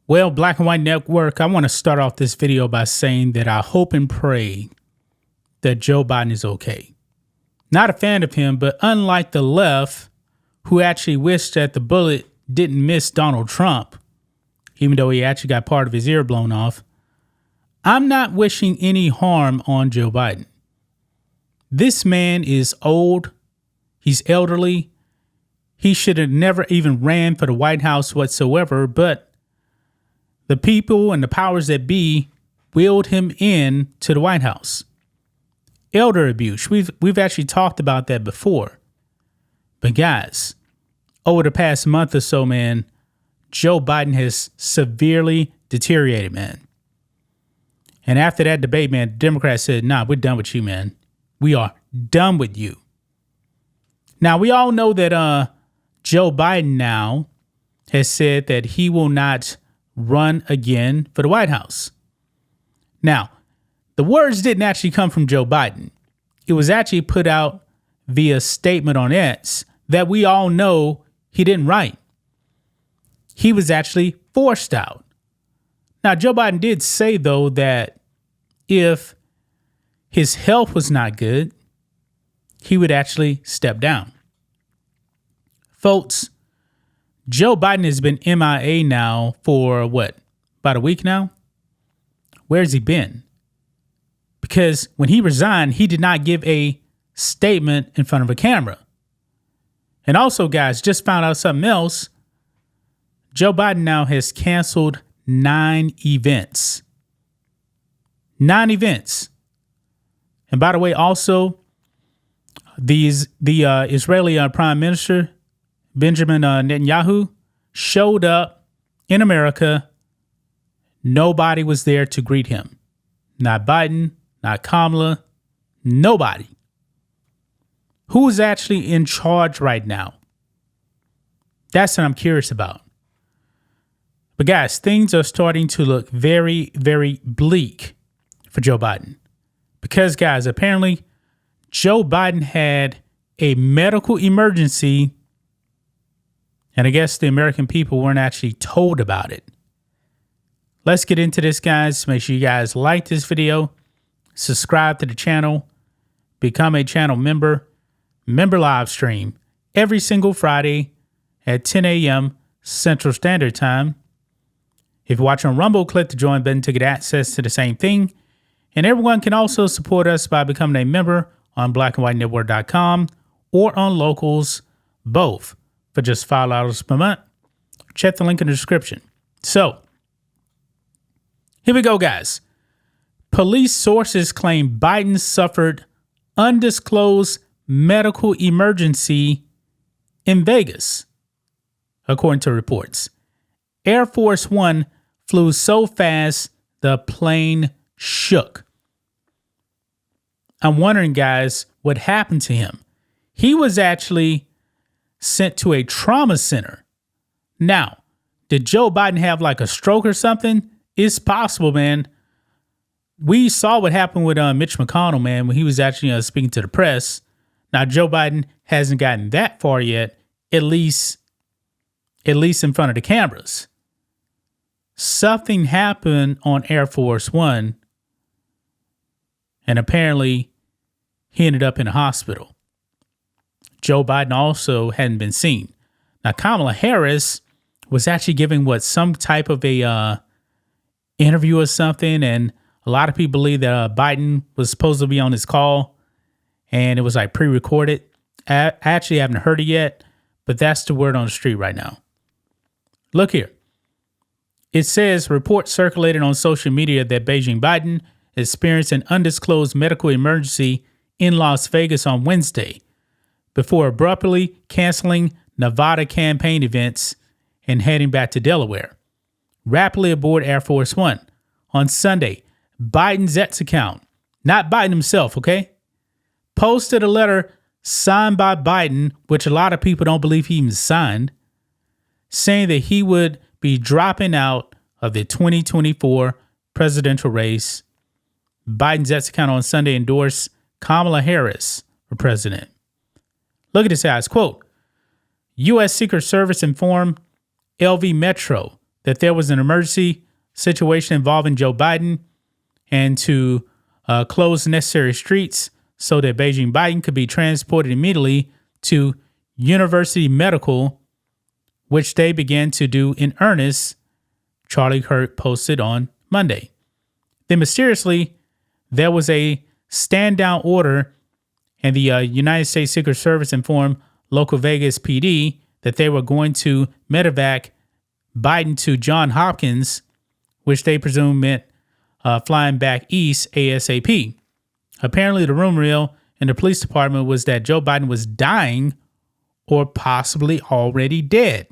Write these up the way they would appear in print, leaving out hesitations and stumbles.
Well, Black and White Network, I want to start off this video by saying that I hope and pray that Joe Biden is okay. Not a fan of him, but unlike the left, who actually wished that the bullet didn't miss Donald Trump, even though he actually got part of his ear blown off, I'm not wishing any harm on Joe Biden. This man is old. He's elderly. He should have never even ran for the White House whatsoever, but the people and the powers that be willed him in to the White House. Elder abuse. We've actually talked about that before. But guys, over the past month or so, man, Joe Biden has severely deteriorated, man. And after that debate, man, the Democrats said, nah, we're done with you, man. We are done with you. Now, we all know that Joe Biden now has said that he will not run again for the White House. Now, the words didn't actually come from Joe Biden. It was actually put out via statement on X that we all know he didn't write. He was actually forced out. Now, Joe Biden did say, though, that if his health was not good, he would actually step down. Folks, Joe Biden has been MIA now for what? About a week now? Where's he been? Because when he resigned, he did not give a statement in front of a camera. And also, guys, just found out something else. Joe Biden now has canceled 9 events. 9 events. And by the way, also, the Israeli Prime Minister, Benjamin Netanyahu, showed up in America. Nobody was there to greet him. Not Biden, not Kamala, nobody. Who's actually in charge right now? That's what I'm curious about. But guys, things are starting to look very, very bleak for Joe Biden. Because, guys, apparently Joe Biden had a medical emergency, and I guess the American people weren't actually told about it. Let's get into this, guys. Make sure you guys like this video, subscribe to the channel, become a channel member, member live stream every single Friday at 10 a.m. Central Standard Time. If you're watching on Rumble, click the join button to get access to the same thing. And everyone can also support us by becoming a member on blackandwhitenetwork.com or on Locals, both, for just $5 per month. Check the link in the description. So, here we go, guys. Police sources claim Biden suffered undisclosed medical emergency in Vegas, according to reports. Air Force One flew so fast the plane shook. I'm wondering, guys, what happened to him. He was actually sent to a trauma center. Now, did Joe Biden have like a stroke or something? It's possible, man. We saw what happened with Mitch McConnell, man, when he was actually speaking to the press. Now, Joe Biden hasn't gotten that far yet, at least in front of the cameras. Something happened on Air Force One, and apparently he ended up in a hospital. Joe Biden also hadn't been seen. Now, Kamala Harris was actually giving some type of a interview or something, and a lot of people believe that Biden was supposed to be on his call, and it was like pre-recorded. I actually haven't heard it yet, but that's the word on the street right now. Look here. It says reports circulated on social media that Beijing Biden experienced an undisclosed medical emergency in Las Vegas on Wednesday before abruptly canceling Nevada campaign events and heading back to Delaware. Rapidly aboard Air Force One. On Sunday, Biden's X account, not Biden himself, okay, posted a letter signed by Biden, which a lot of people don't believe he even signed, saying that he would be dropping out of the 2024 presidential race. Biden's X account on Sunday endorsed Kamala Harris for president. Look at this, guys. Quote, U.S. Secret Service informed LV Metro that there was an emergency situation involving Joe Biden and to close necessary streets so that Beijing Biden could be transported immediately to University Medical, which they began to do in earnest, Charlie Kirk posted on Monday. Then mysteriously, there was a stand-down order, and the United States Secret Service informed local Vegas PD that they were going to medevac Biden to Johns Hopkins, which they presume meant flying back east ASAP. Apparently, the rumor mill in the police department was that Joe Biden was dying or possibly already dead.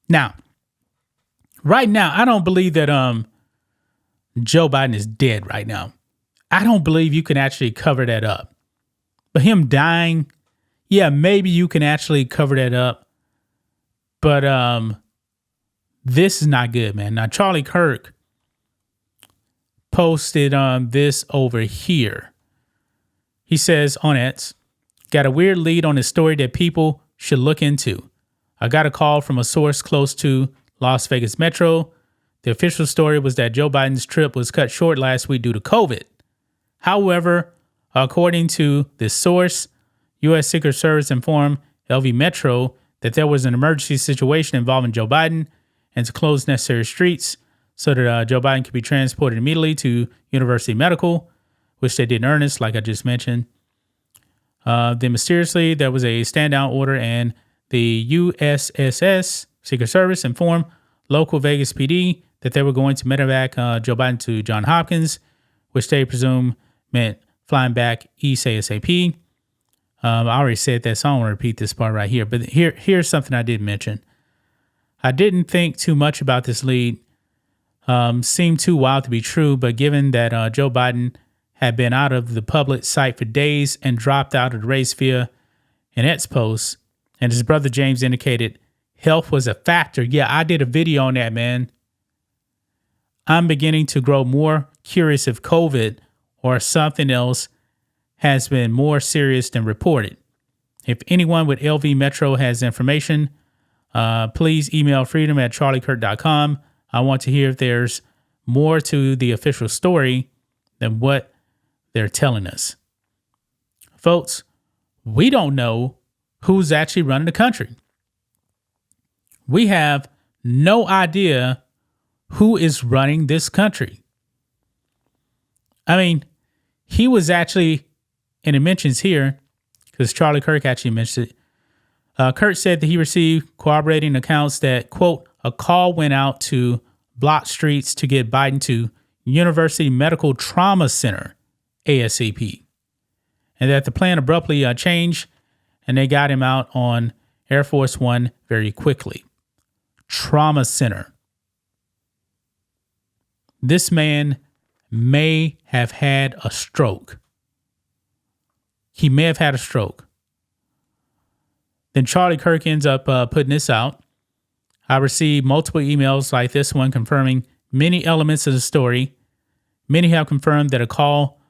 Now, right now, I don't believe that Joe Biden is dead right now. I don't believe you can actually cover that up. But him dying, yeah, maybe you can actually cover that up. But this is not good, man. Now, Charlie Kirk posted this over here. He says on X, got a weird lead on a story that people should look into. I got a call from a source close to Las Vegas Metro. The official story was that Joe Biden's trip was cut short last week due to COVID. However, according to this source, U.S. Secret Service informed LV Metro that there was an emergency situation involving Joe Biden and to close necessary streets so that Joe Biden could be transported immediately to University Medical, which they did in earnest, like I just mentioned. Then mysteriously, there was a stand-down order, and the USSS Secret Service informed local Vegas PD that they were going to medevac Joe Biden to Johns Hopkins, which they presume meant flying back east ASAP. I already said that, so I don't want to repeat this part right here. But here's something I did mention. I didn't think too much about this lead. Seemed too wild to be true, but given that Joe Biden had been out of the public sight for days and dropped out of the race via an X post, and his brother James indicated health was a factor. Yeah, I did a video on that, man. I'm beginning to grow more curious if COVID or something else has been more serious than reported. If anyone with LV Metro has information, please email freedom@charliekirk.com. I want to hear if there's more to the official story than what they're telling us. Folks, we don't know who's actually running the country. We have no idea who is running this country. I mean, he was actually, and it mentions here, because Charlie Kirk actually mentioned it. Kirk said that he received corroborating accounts that, quote, a call went out to block streets to get Biden to University Medical Trauma Center, ASAP, and that the plan abruptly changed and they got him out on Air Force One very quickly. Trauma Center. This man may have had a stroke. He may have had a stroke. Then Charlie Kirk ends up putting this out. I received multiple emails like this one confirming many elements of the story. Many have confirmed that a call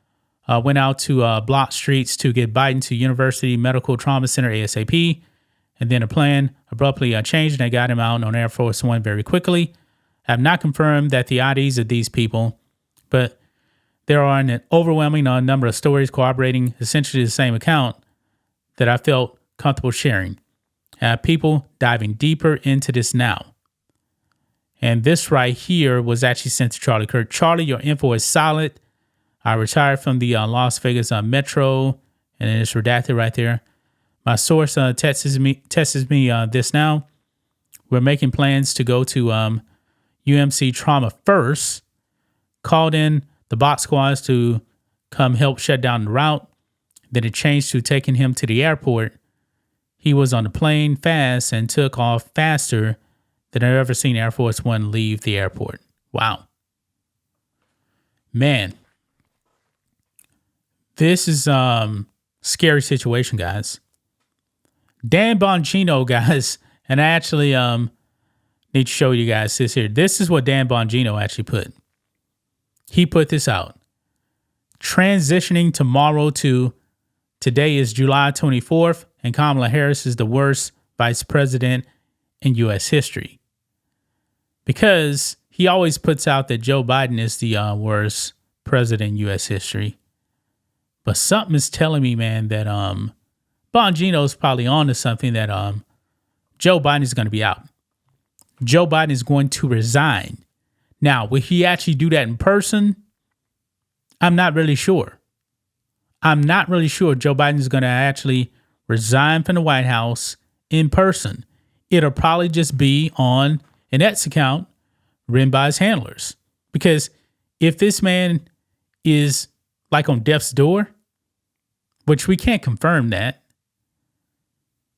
went out to block streets to get Biden to University Medical Trauma Center ASAP. And then a plan abruptly changed and they got him out on Air Force One very quickly. I have not confirmed that the IDs of these people, but there are an overwhelming number of stories corroborating essentially the same account that I felt comfortable sharing. People diving deeper into this now. And this right here was actually sent to Charlie Kirk. Charlie, your info is solid. I retired from the Las Vegas Metro, and it's redacted right there. My source texts me this now. We're making plans to go to UMC Trauma first. Called in the bot squads to come help shut down the route. Then it changed to taking him to the airport. He was on the plane fast and took off faster than I've ever seen Air Force One leave the airport. Wow. Man. This is scary situation, guys. Dan Bongino, guys, and I actually need to show you guys this here. This is what Dan Bongino actually put. He put this out. Transitioning tomorrow to today is July 24th, and Kamala Harris is the worst vice president in U.S. history. because he always puts out that Joe Biden is the worst president in U.S. history. But something is telling me, man, that Bongino's probably on to something, that Joe Biden is going to be out. Joe Biden is going to resign. Now, will he actually do that in person? I'm not really sure. I'm not really sure Joe Biden is going to actually resign from the White House in person. It'll probably just be on an X account written by his handlers. Because if this man is like on death's door, which we can't confirm that,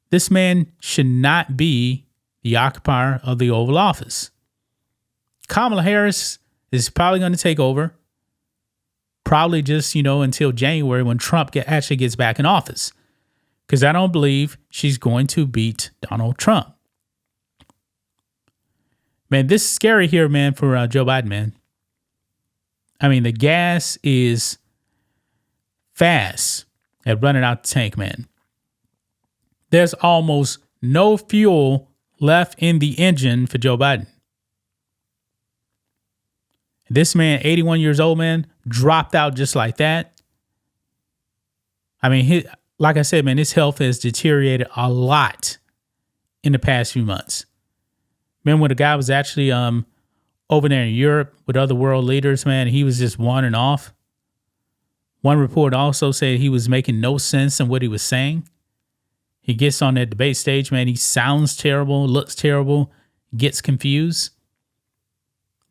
this man should not be the occupier of the Oval Office. Kamala Harris is probably going to take over. Probably just, until January when Trump actually gets back in office. Because I don't believe she's going to beat Donald Trump. Man, this is scary here, man, for Joe Biden, man. I mean, the gas is fast at running out the tank, man. There's almost no fuel left in the engine for Joe Biden. This man, 81 years old, man, dropped out just like that. I mean, like I said, man, his health has deteriorated a lot in the past few months. Remember when the guy was actually over there in Europe with other world leaders, man, he was just wandering off. One report also said he was making no sense in what he was saying. He gets on that debate stage, man, he sounds terrible, looks terrible, gets confused.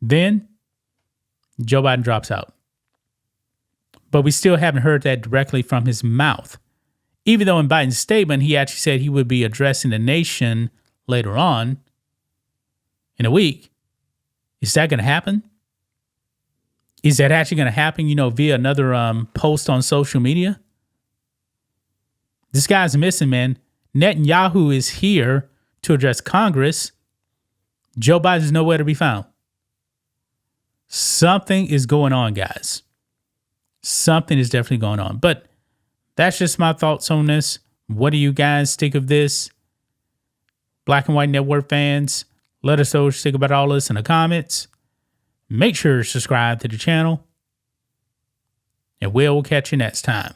Then Joe Biden drops out. But we still haven't heard that directly from his mouth. Even though in Biden's statement, he actually said he would be addressing the nation later on in a week. Is that going to happen? Is that actually going to happen, via another post on social media? This guy's missing, man. Netanyahu is here to address Congress. Joe Biden's nowhere to be found. Something is going on, guys. Something is definitely going on. But that's just my thoughts on this. What do you guys think of this? Black and White Network fans, let us know what you think about all this in the comments. Make sure to subscribe to the channel. And we'll catch you next time.